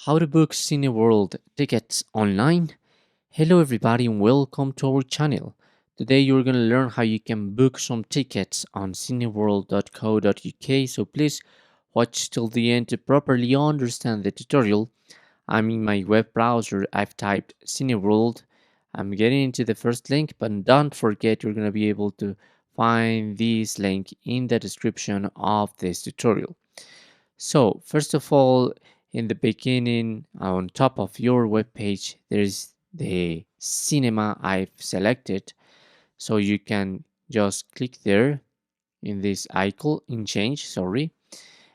How to book Cineworld tickets online. Hello, everybody, and welcome to our channel. Today, you're going to learn how you can book some tickets on cineworld.co.uk. So, please watch till the end to properly understand the tutorial. I'm in my web browser. I've typed Cineworld. I'm getting into the first link, but don't forget you're going to be able to find this link in the description of this tutorial. So, first of all, in the beginning, on top of your web page, there's the cinema I've selected. So you can just click there in this icon in change, sorry,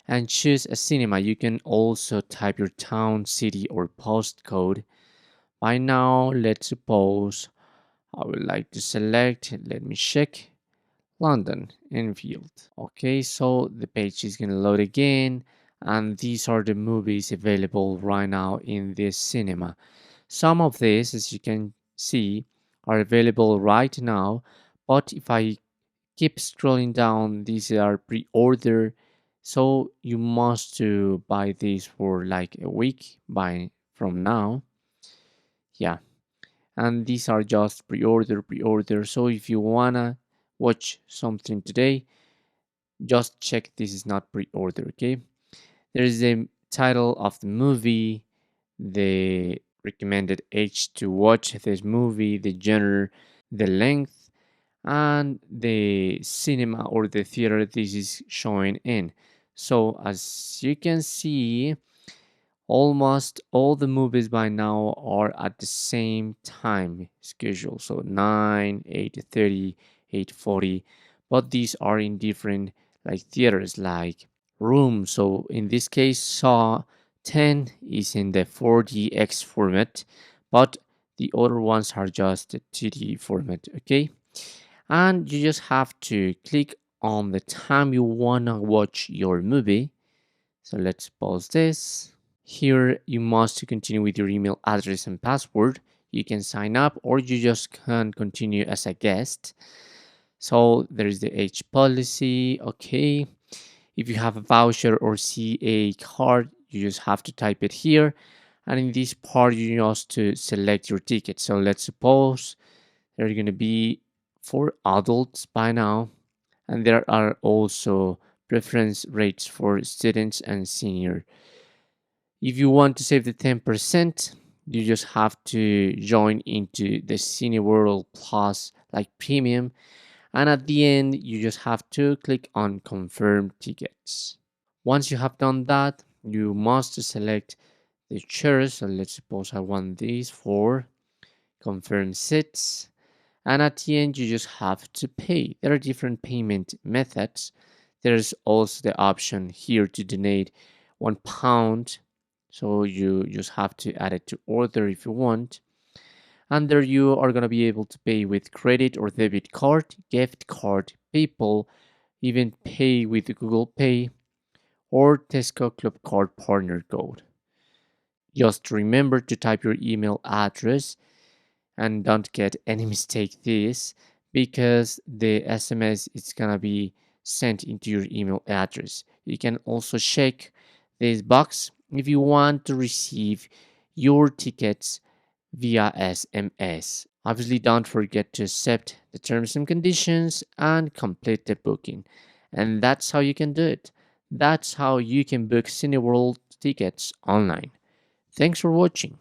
and choose a cinema. You can also type your town, city, or postcode. By now, let's suppose I would like to select, let me check, London, Enfield. Okay, so the page is going to load again, and these are the movies available right now in this cinema. Some of these, as you can see, are available right now, but if I keep scrolling down, these are pre-order, so you must to buy these for like a week by from now. Yeah, and these are just pre-order. So if you wanna watch something today, just check this is not pre-order. Okay, there is the title of the movie, the recommended age to watch this movie, the genre, the length, and the cinema or the theater this is showing in. So as you can see, almost all the movies by now are at the same time schedule. So 9, 8:30, 8:40, but these are in different like theaters like rooms. So in this case, Saw 10 is in the 4DX format, but the other ones are just the 2D format, okay? And you just have to click on the time you wanna watch your movie. So let's pause this. Here, you must continue with your email address and password. You can sign up or you just can continue as a guest. So there's the age policy. Okay. If you have a voucher or CA card, you just have to type it here. And in this part, you just to select your ticket. So let's suppose there are going to be for adults by now. And there are also preference rates for students and senior. If you want to save the 10%, you just have to join into the Cineworld Plus like premium. And at the end, you just have to click on confirm tickets. Once you have done that, you must select the chairs. So let's suppose I want these for confirm seats. And at the end, you just have to pay. There are different payment methods. There's also the option here to donate £1. So you just have to add it to order if you want. And there you are going to be able to pay with credit or debit card, gift card, PayPal, even pay with Google Pay or Tesco Club Card partner code. Just remember to type your email address and don't get any mistake this because the SMS is gonna be sent into your email address. You can also check this box if you want to receive your tickets via SMS. Obviously, don't forget to accept the terms and conditions and complete the booking. And that's how you can do it. That's how you can book Cineworld tickets online. Thanks for watching.